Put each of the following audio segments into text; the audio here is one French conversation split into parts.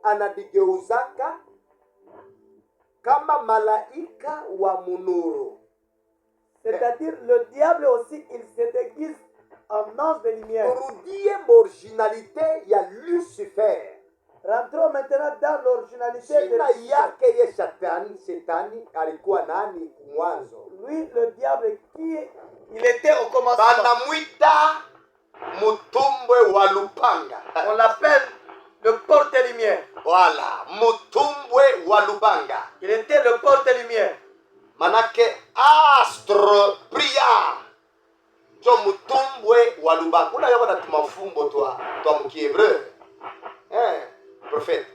anajigeuzaka kama malaika wa munuru. C'est-à-dire le diable aussi, il se déguise en ange de lumière. Turudie originalité ya Lucifer. Rentrons maintenant dans l'originalité de Jina Lucifer. yake ye shetani alikuwa nani mwanzo? Lui, le diable, qui il était au commencement. Banamwita mutumbwe wa lupanga. On l'appelle le porte-lumière. Voilà, mutumbwe wa lupanga. Il était le porte-lumière. Manake astre brillant. Jo mutumbwe wa lupanga. Kuna yoko na tumafumbo twa mukiebreu. Prophète.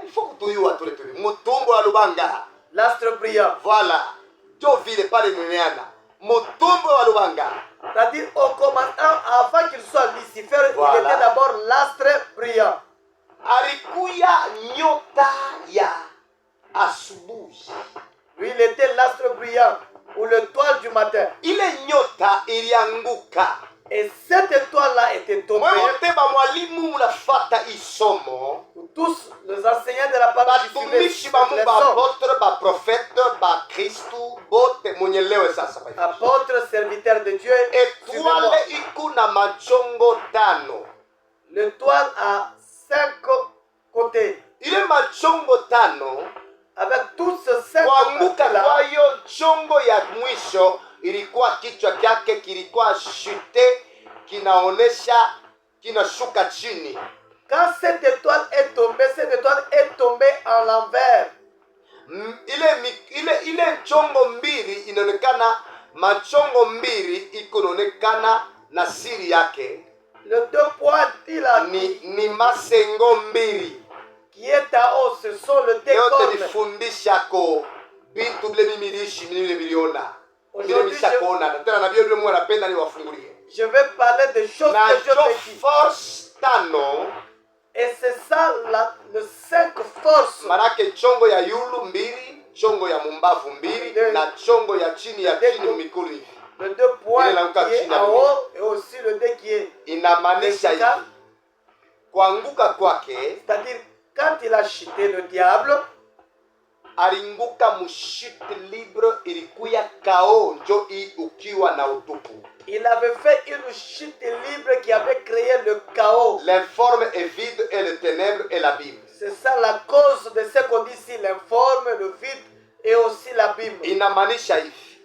Il faut que tu y tous les trucs. Mutumbwe wa lupanga. L'astre brillant. Voilà. Jo vile pale neneana. Mutumbwe wa lupanga. C'est-à-dire au commencement, avant qu'il soit Lucifer, Voilà. il était d'abord l'astre brillant. Alikuya nyota ya asubuhi. Lui, il était l'astre brillant ou l'étoile du matin. Ile nyota ilianguka. Et cette étoile-là était tombée. Mwemote ba mwalimu mnafata isomo. Tous les enseignants de la parole qui Batumishi suivaient ba cette mu ba leçon, apotre ba prophète ba Kristu bote munyelewe sasa. apôtres, serviteurs de Dieu, suivez-moi. Etwale iku na machongo tano. L'étoile a 5 côtés. Ile machongo tano Avec tous ces 5 kuanguka côtés-là, kwayo chongo ya mwisho ilikuwa kichwa kyake kilikuwa shute kinaonesha kinashuka chini. quand cette étoile est tombée en l'envers. Ile chongo mbili inaonekana, machongo mbili ikoonekana na siri yake. Les deux points là Ni masengo mbili. qui est en haut, ce sont les deux Leo cornes. nifundisha ko bintu bile mimilishi nile miliona. Bile Aujourd'hui, mishakona. Tena na Biblia mwe napenda niwafungulie. je vais parler des choses Na que je jo vécu. force tano. Et c'est ça les 5 forces. Manake chongo ya yulu mbili, chongo ya mumbavu mbili, na chongo ya chini mikulu hivi. Le 2 points Ile inaanguka qui est chini ya en dunia. haut et aussi le 2 qui est Inamaanisha hivi. vertical. Kuanguka kwake C'est-à-dire, quand il a chuté le diable, alinguka mushite libre, ilikuya kao njo hii ukiwa na utupu. il avait fait une chute libre qui avait créé le chaos. L'informe est vide et le ténèbre est l'abîme. C'est ça la cause de ce qu'on dit ici, l'informe, le vide et aussi l'abîme. Inamaanisha hivi.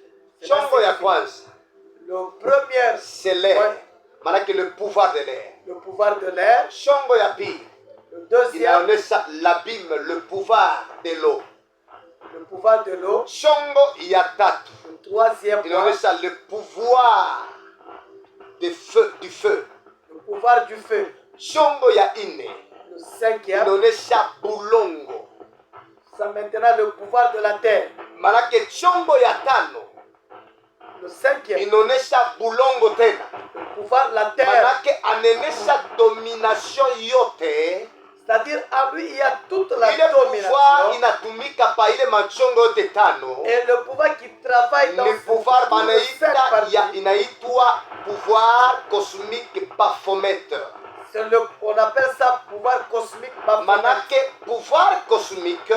Chongo ya kwanza Le premier, c'est l'air. Ouais. Manake le pouvoir de l'air. le pouvoir de l'air. Chongo ya pili Le deuxième, inaonesha l'abîme, le pouvoir de l'eau. le pouvoir de l'eau. Chongo ya tatu Le troisième point, inaonesha le pouvoir du feu. le pouvoir du feu. Chongo ya ine Le cinquième, inaonesha bulongo. c'est maintenant le pouvoir de la terre. Manake chongo ya tano Le cinquième, inaonesha bulongo tena. le pouvoir de la terre. Manake anenesha domination yote. C'est-à-dire, en lui, il y a toute la Ile pouvoir domination. inatumika pa ile machongo yote tano. Et le pouvoir qui travaille dans Ni pouvoir toutes les cinq banaita parties. inaitwa pouvoir cosmique Baphomet. On appelle ça pouvoir cosmique. Baphomet. Manake pouvoir cosmique,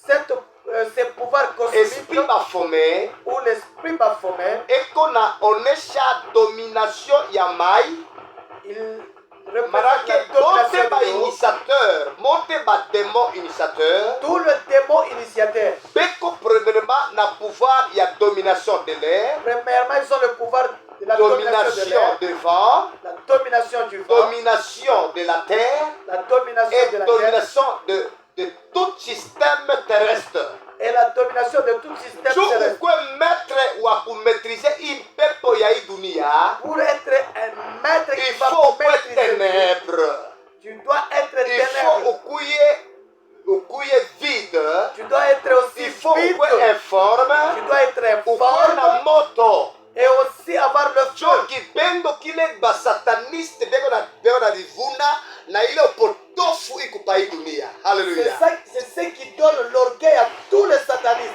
Ce pouvoir cosmique esprit Baphomet, ou l'esprit Baphomet, eko na onesha domination ya mai. il représente Manake la domination mote ba de l'eau. initiateur, mote ba démon initiateur, Tout le démon initiateur. beko premièrement na pouvoir ya domination de l'air, Premièrement, ils ont le pouvoir de la domination de domination l'air, de vent, la domination du vent, domination de la terre la domination et de la terre domination de tout système terrestre. et la domination de tout système Juu terrestre. ukwe maître wa kumaîtriser hii pepo ya hii dunia, Pour être un maître qui il va faut ukwe maîtriser, ténèbres. tu dois être Il faut ténèbre. ukuye vide. Tu dois être aussi Il faut vide. ukwe informe. Tu dois être Ukwe na informe moto. et aussi avoir le Jo feu. kipendo kile basataniste beko na livuna na ile upotofu ikupa hii dunia. Haleluya. C'est ce qui donne l'orgueil à tous les satanistes.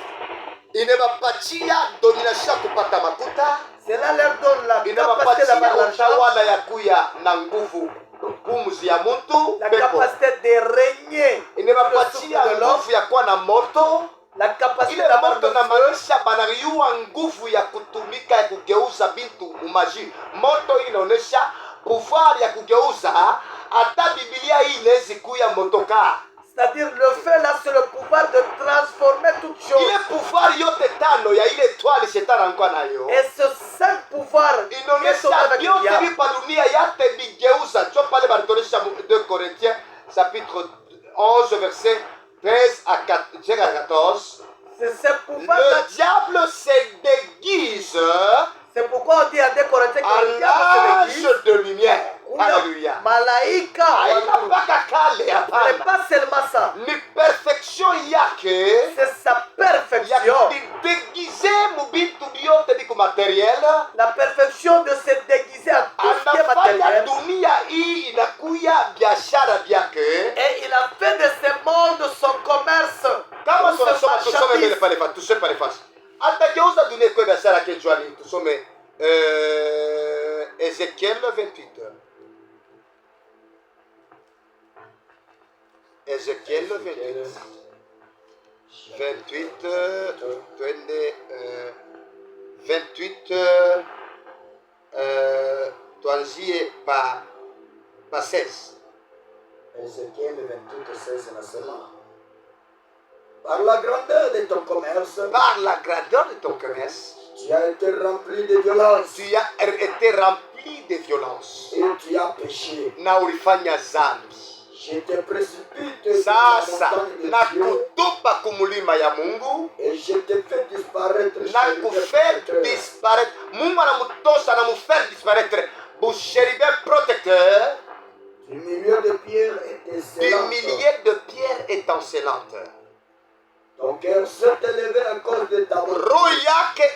Inabapatia domination ya kupata makuta. Cela leur donne la capacité Inabapatia d'avoir l'argent, utawala ya kuya na nguvu pumzi ya mtu la pepo. capacité de régner inamaanisha banayua nguvu ya kutumika ya kugeuza bintu umaji. Moto inaonesha pouvoir ya kugeuza. Hata Biblia hii inaweza kuya motoka. C'est-à-dire le feu là, c'est le pouvoir de transformer toute chose. Ile pouvoir yote tano ya ile toile shetani anakuwa nayo. Et ce 5 pouvoirs Inaonesha vyote vipa dunia yate vigeuza. Cho pale balitonesha 2 Corinthiens chapitre 11 verset 13 à 14. c'est ce pouvoir là. Le diable se déguise C'est pourquoi on dit à 2 Corinthiens que à le diable se déguise. l'âge de lumière. Alléluia. Malaika. Haina mpaka kale Ce n'est hapana. pas seulement ça. Ni perfection yake C'est sa ya perfection. kujidegize mubintu byote biko materiel. La perfection de se déguiser en tout ce qui est Anafanya matériel. dunia hii inakuya biashara byake. Et il a fait de ce monde son commerce. Kama Ou son tunasoma tusome mbele marchandise. pale fa tusome pale fasi. Atageuza dunia kwa biashara yake jwani. Tusome Ezekiel 28. Ezekiel 28. 28 twende 28 tuanzie pa 16. Ézéchiel 28, 16 nasema, par la grandeur de ton commerce, Par la grandeur de ton commerce, tu as été rempli de violence tu as été rempli de violence et tu as péché. na ulifanya zambi. Je te précipite sur la Sasa montagne na de Dieu kutupa kumulima ya Mungu et je te fais disparaître na chez les kufaire protecteurs. disparaître. Mungu anamutosha anamfaire disparaître busheribe protecteur Du milieu de pierre du étincelante. millier de pierres étincelantes. Ton cœur s'est élevé à cause de ta beauté. Roho yake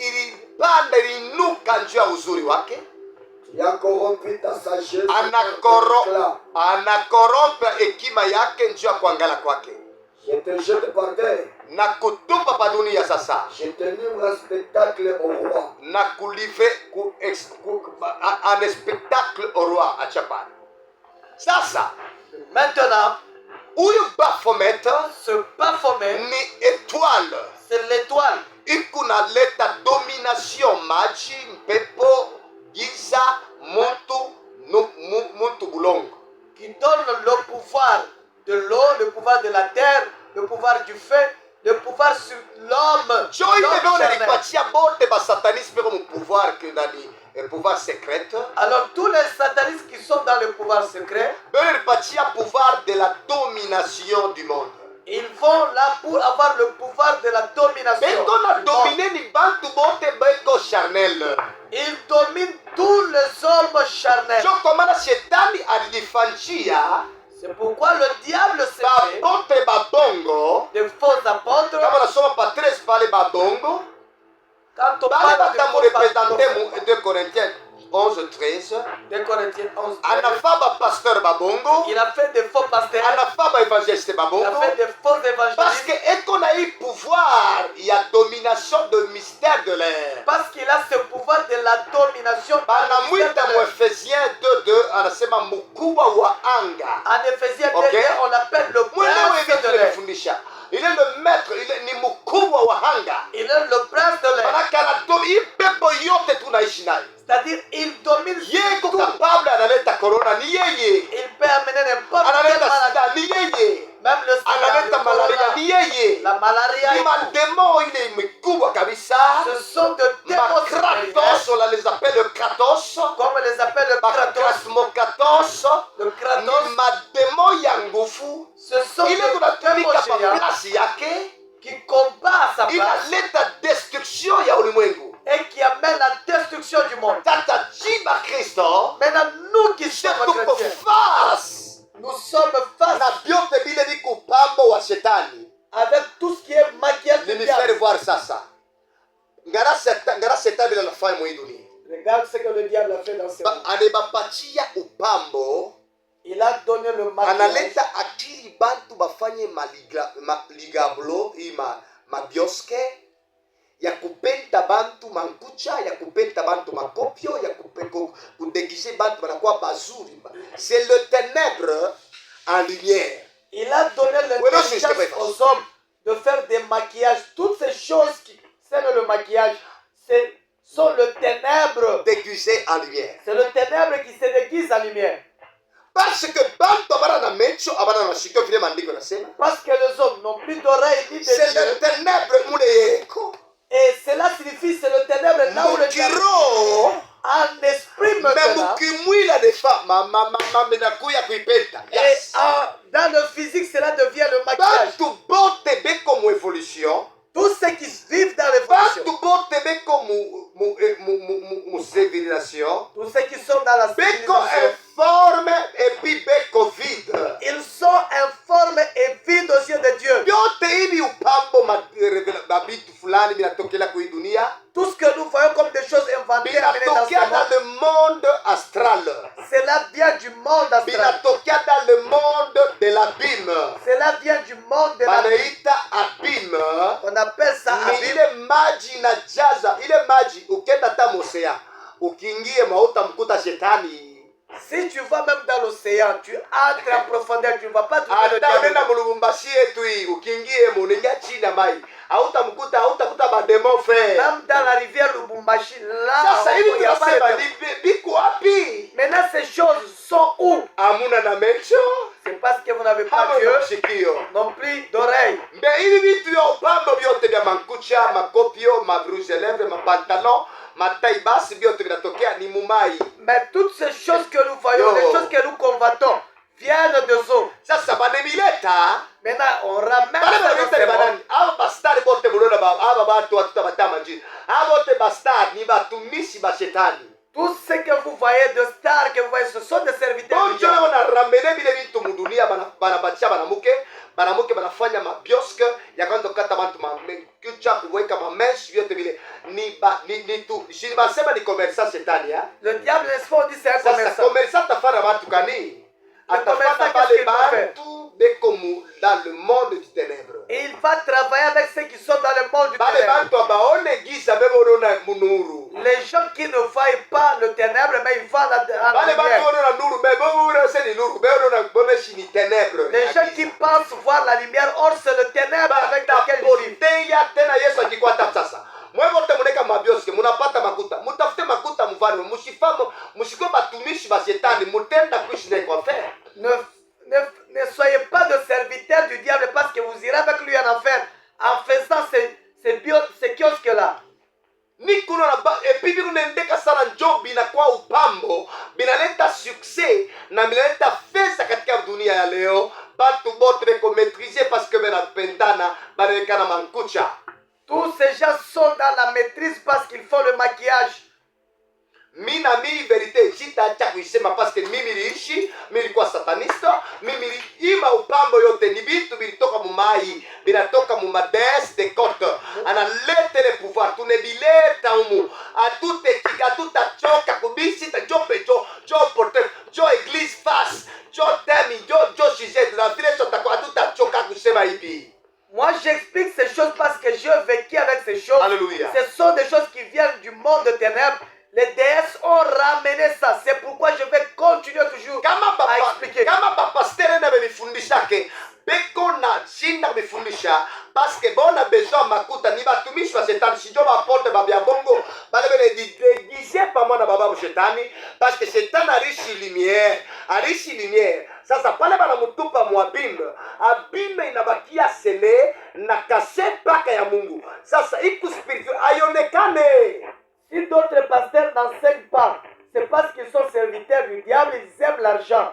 ilipanda iliinuka juu ya uzuri wake. Tu as corrompu ta sagesse. Anakorompa hekima yake juu ya kuangala kwake Je te jette par terre. na kutupa pa dunia. Sasa Je te livre un spectacle au roi. na kulive un spectacle au roi achapana. Sasa Maintenant, huyu Baphomet ce Baphomet, ni étoile c'est l'étoile ikunaleta domination maji, mpepo, giza, muntu bulongo. qui donne le pouvoir de l'eau, le pouvoir de la terre, le pouvoir du feu, le pouvoir sur l'homme. Jo l'homme ile vile charnel. nilipatia bote basatanisme comme pouvoir que nani pouvoir secret. Alors tous les satanistes qui sont dans le pouvoir secret, Bele nilipatia pouvoir de la domination du monde. ils vont là pour avoir le pouvoir de la domination. Beko na du monde. dominer ni bantu bote beko charnel. Ils dominent tous les hommes charnels. Jo komana shetani alijifanjia C'est pourquoi le diable s'est fait babote babongo. de faux apôtres. Kama nasoma pa 13 pale babongo. Quand on Bale parle de batamu faux représenter apôtres, 2 Corinthiens 11 13. 2 Corinthiens 11, Anafa ba pasteur babongo. il a fait des faux pasteurs, Anafa ba évangéliste il babongo. a fait des faux Parce que évangélistes, eko na hii pouvoir ya domination de mystère de l'air. parce qu'il a ce pouvoir de la domination. Banamwita mu Ephésiens 2:2 anasema mkubwa wa anga. En Éphésiens 2, Ok. on l'appelle le Mwenyewe prince de hivi l'air. tunafundisha. Il est le maître, ni mkubwa wa anga. Il est le prince de l'air. Manake hii pepo yote tunaishi nayo. C'est-à-dire, il domine Yeye tout. capable analeta corona ni yeye. Il peut amener n'importe quelle Analeta maladie. sida ni yeye. Même le sida, Analeta le malaria corona, ni yeye. la malaria. Ni mademo ile mikubwa kabisa. Ce sont de démons supérieurs, Kratos, on les appelle Kratos. comme on les appelle le Kratos. Kratos. Le Ni Kratos, mademo ya nguvu. ce sont Ile des démons kunatumika pa géants plasi yake. qui combattent à sa place Inaleta destruction ya ulimwengu. et qui amènent la destruction du monde. Tata jiba Kristo. Maintenant, nous qui sommes Tuko chrétiens, face nous sommes face na vyote vile viko upambo wa shetani. avec tout ce qui est maquillage du Nimefere diable. voir sasa. Ngara shetani vile anafanya mwa hii dunia. Regarde ce que le diable a fait dans ce monde. Anebapatia upambo. Il a donné le maquillage. Analeta akili bantu bafanye maligablo mabioske ya kupenta bantu mankucha, ya kupenta bantu makopio, ya kudegishe bantu banakuwa bazuri. C'est le ténèbre en lumière. Il a donné Ouais, non, c'est l'intelligence vrai. aux hommes de faire des maquillages. Toutes ces choses qui servent le maquillage, sont le ténèbre. déguisé en lumière. C'est le ténèbre qui se déguise en lumière. Parce que bantu abana na mecho abana na shikio vile maandiko nasema. Parce que les hommes n'ont plus d'oreilles ni de C'est le yeux. ténèbre mule yeko. Et cela signifie c'est le ténèbre là où le diable Mukiro en esprit me maintenant. mukimwila defa mama menakuya kuipenda. Et Yes. dans le physique, cela devient le maquillage. Bantu bote beko mu evolution. Tous ceux qui vivent dans l'évolution, Bantu bote beko mu civilisation. tous ceux qui sont dans la Beko civilisation, informe et puis beko vide. ils sont informes et vides aux yeux de Dieu. Vyote hivi upambo mabitu fulani vinatokea kwa hii dunia. Tout ce que nous voyons comme des choses inventées, amenées dans ce Binatokea dans monde, le monde astral. cela vient du monde astral. Binatokea dans le monde de l'abîme. Cela vient du monde de la vie. Banaita abîme. On appelle ça Ni abîme. ile maji na jaza, ile maji ukenda hata mosea, ukiingie mauta mkuta shetani. Si tu vas même dans l'océan, tu entres en profondeur, tu ne vas pas trouver le Hata diable. unaenda mulubumbashi yetu hii, ukiingie muningia chini ya mai, hautakuta bademo fe. Même dans la rivière Lubumbashi, là, Sasa hivi il y a pas de tunasema diable. biko wapi? Maintenant, ces choses sont où? Amuna na mecho, C'est parce que vous n'avez pas hamuna Dieu, mshikio. non plus d'oreilles. Mbe hivi vitu vya upambo vyote vya mankucha, makopio, mabrouge à lèvres, mapantalon, matai basi vyote vinatokea ni mumai. Mais toutes ces choses que nous voyons, Yo. les choses que nous convoitons, viennent de eaux. Sasa banemileta, Maintenant, on ramène bale ça dans banaleta ces ni mondes. banani? Aba bastari bote mulona aba batu watuta batama njini. Aba bote bastari ni batumishi ba shetani. Tout ce que vous voyez de stars, que vous voyez, ce sont des serviteurs du Bonjo diable. wana ramene bile vitu mudunia banabatisha banamuke banafanya mabioske ya kwanza kukata bantu kucha kuweka mamesh vyote vile ni tu shini basema ni commerçant shetani ya. Le diable, n'est-ce pas, on dit c'est un Sasa commerçant. commerçant atafanya bantu kani? Atafanya commerçant, bale qu'est-ce qu'il va faire? bantu beko dans le monde du ténèbre. Et il va travailler avec ceux qui sont dans le monde du Bale ténèbre. bantu abaone giza bebo rona munuru. Les gens qui ne voient pas le ténèbre, mais ils voient la Bale bantu lumière. rona nuru bebo rona se ni nuru bebo rona bone shini ténèbre. Les gens qui pensent voir la lumière, or c'est le ténèbre avec lequel ils vivent. Batapoteya tena Yesu akikwata sasa. Mwe wote muneka mabioske munapata makuta. Mutafute makuta mfano mushifamu mushiko batumishi ba shetani mutenda kuishi naye kwa faire. Ne soyez pas de serviteurs du diable parce que vous irez avec lui en enfer en faisant ces kiosques-là. Ni kuna na et puis binaendeka sana njo binakuwa upambo, binaleta succès na binaleta pesa katika dunia ya leo. Bantu bote beko maîtriser parce que benapendana banawekana mankucha. Tous ces gens sont dans la maîtrise parce qu'ils font le maquillage. Mina mimi verite sitaacha kuisema paske mimi niliishi, mimi nilikuwa satanista, mimi niliima upambo yote ni vitu vilitoka mumai, vinatoka mumadès de côte. Analete le pouvoir, tunebileta humu. Atutachoka kubisi ta jo porte, jo église face, jo temi, jo sujet. Na vile atutachoka kusema hivi. Moi, j'explique ces choses parce que j'ai vécu avec ces choses. Alléluia. Ce sont des choses qui viennent du monde de ténèbres. Les déesses ont ramené ça. C'est pourquoi je vais continuer toujours à expliquer. Kama bapastere na bemifundishake beko na shinda bifundisha parce que bona besoin makuta ni batumishi wa shetani sijo bapote babia bongo bale bene déguisé pamoja na baba shetani parce que shetani arishi lumière sasa pale bana mutupa mwabime abime inabakia sele na kase paka ya Mungu sasa iku spirituel ayonekane. Si d'autres pasteurs n'enseignent pas, c'est parce qu'ils sont serviteurs du diable, ils aiment l'argent.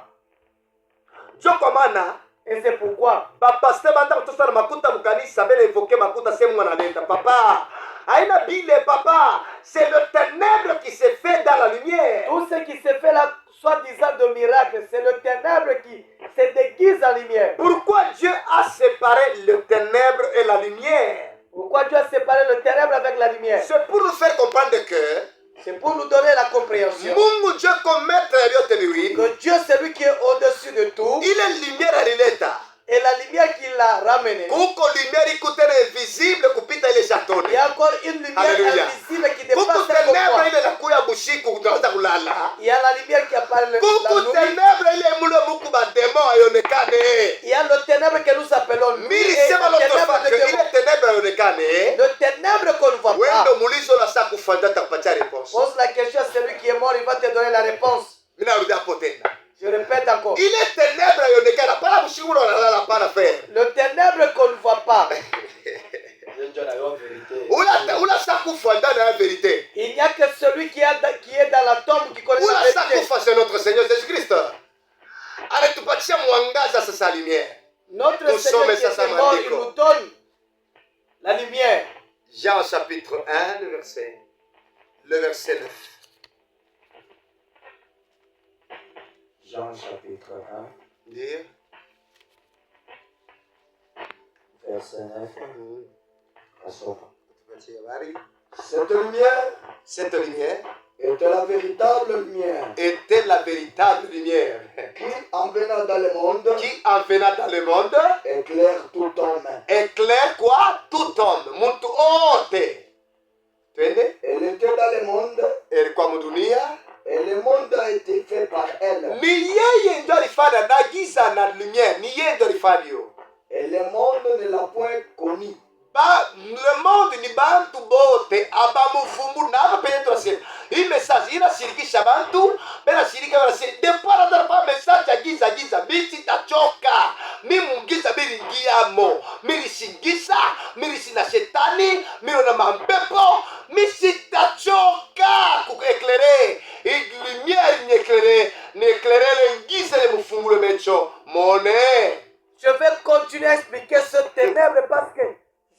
Et c'est pourquoi Pasteur banda kutosa na makuta mukanisa bele evoke makuta semu analenda papa aina bile papa c'est le ténèbre qui se fait dans la lumière. tout ce qui se fait là, soi-disant de miracle, c'est le ténèbre qui se déguise en lumière. Pourquoi Dieu a séparé le ténèbre et la lumière? Pourquoi Dieu a séparé le ténèbre avec la lumière? C'est pour nous faire comprendre que C'est pour nous donner la compréhension Mungu Dieu comme maître yote lui, que Dieu c'est lui qui est au-dessus de tout il est lumière alileta. et la lumière qui l'a ramené. Kuko lumière ikutena invisible kupita ile Il chatoni. y a encore une lumière Alléluia. invisible qui Kuko dépasse le ténèbre confort. ile nakuya bushiku utaweza kulala. Il y a la lumière qui apparaît la Kuko nuit. ténèbre ile mule muku ba démon ayonekane. Il y a le ténèbre que nous appelons nuit Mili et sema le l'autre ténèbre fois de que il haionekane, le ténèbre qu'on ne voit wewe pas. ndo muulizo la saa kufa ndio atakupatia réponse. Pose la question à celui qui est mort, il va te donner la réponse. Mimi narudia hapo tena. Je répète encore. Ile ténèbre haionekana, pana mshimu unalala pana faire. Le ténèbre qu'on ne voit pas. Ula saa kufa ndani ya vérité. Il n'y a que celui qui est dans la tombe qui connaît la Ula saa vérité. kufa c'est notre Seigneur Jésus-Christ. Anatupatia mwangaza sasa lumière. Notre Nous Seigneur sommes qui ça, est mort, il Maléco. nous donne la lumière. Jean chapitre 1, le verset 9. Jean chapitre 1, Dire. verset 9. Asoma. Cette lumière Était la véritable lumière était la véritable lumière qui, en venant dans le monde, qui, en venant dans le monde, éclaire tout homme. éclaire quoi? Tout homme. Muntu ote. Twende? Elle était dans le monde Ilikuwa mudunia. et le monde a été fait par elle. Ni yeye ndio alifanya na giza na lumière. Ni yeye ndio alifanya hiyo. Et le monde ne l'a point connu. Le monde ni bantu bote abamuvumbu na hapa penye tunasema hii message inashirikisha bantu bena shirika wanasema depara darpa message ya giza biti tachoka mi mungiza miringiamo mirisingisa mirisi shetani miro na mampepo misitachoka kueklere lumière ni éclairer l'ingiza le mufungule mecho mone. Je vais continuer à expliquer ce ténèbre parce que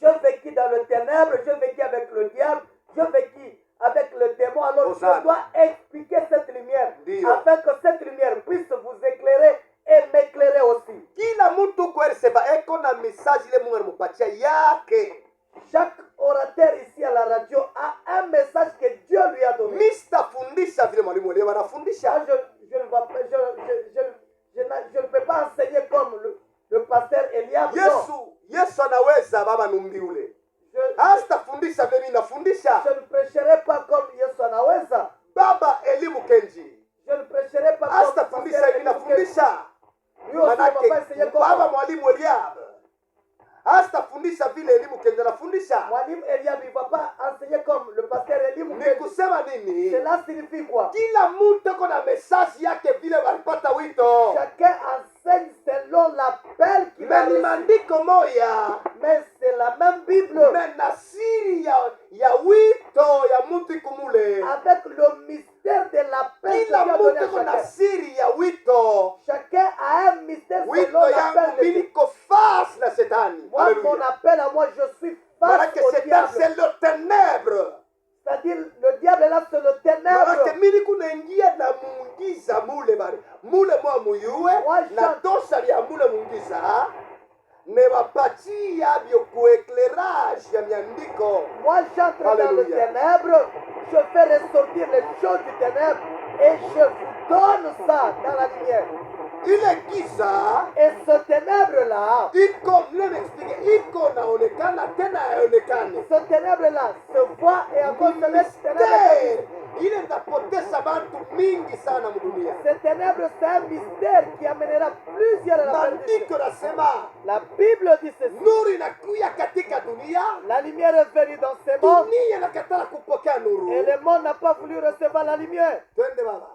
je vécu dans le ténèbre, je vécu avec le diable, je vécu avec le démon. Alors je dois expliquer cette lumière afin que cette lumière puisse vous éclairer et m'éclairer aussi. Kila mtu kuerseba eko na message ile Mungu alimpatia yake. Chaque orateur ici à la radio a un message que Dieu lui a donné. Mistafundisha vile mwalimu leo anafundisha. Moi, je ne peux pas enseigner comme le pasteur Eliab. Yesu anaweza baba numbi ule. Hastafundisha vile mimi nafundisha. Je ne prêcherai pas comme Yesu anaweza. Baba Elimu Kenji. Je ne prêcherai pas comme Hastafundisha hivi nafundisha. Manake baba mwalimu Eliab. Hastafundisha vile Elimu Kenji anafundisha. Mwalimu Eliab ne va pas enseigner comme le pasteur Elimu Ni Kenji. kusema nini? Cela signifie quoi? Kila mtu kuna message yake vile walipata wito. Chacun enseigne selon l'appel qu'il a reçu. Maandiko moya. Mais c'est la même Bible. Na siri ya wito ya mtu kumule. Avec le mystère de l'appel que Dieu a Kila donné à mtu kuna chacun. siri ya wito. Chacun a un mystère Wito selon l'appel yangu de Dieu. miliko face na shetani. Moi, mon appel à moi, je suis face Marake au shetani diable. c'est le ténèbre. C'est-à-dire, le diable là, c'est le ténèbre. Marake mili kunaingia na mungiza mule bari. Mule mwa muyue na tosha ya mule mungiza. Newapatia vyo kuéclairage ya miandiko. Moi, j'entre dans le ténèbre, je fais ressortir les choses du ténèbre et je vous donne ça dans la lumière. Ile giza Et ce ténèbre-là, iko naonekana tena haonekani. ce ténèbre-là se voit et encore se laisse ténèbre. Ile itapoteza bantu mingi sana mdunia. Ce ténèbre, c'est un mystère qui amènera plusieurs à la perdition. Maandiko nasema La Bible dit ceci. nuru inakuya katika dunia, La lumière est venue dans ce monde dunia inakataa kupokea et nuru. le monde n'a pas voulu recevoir la lumière. Twende baba.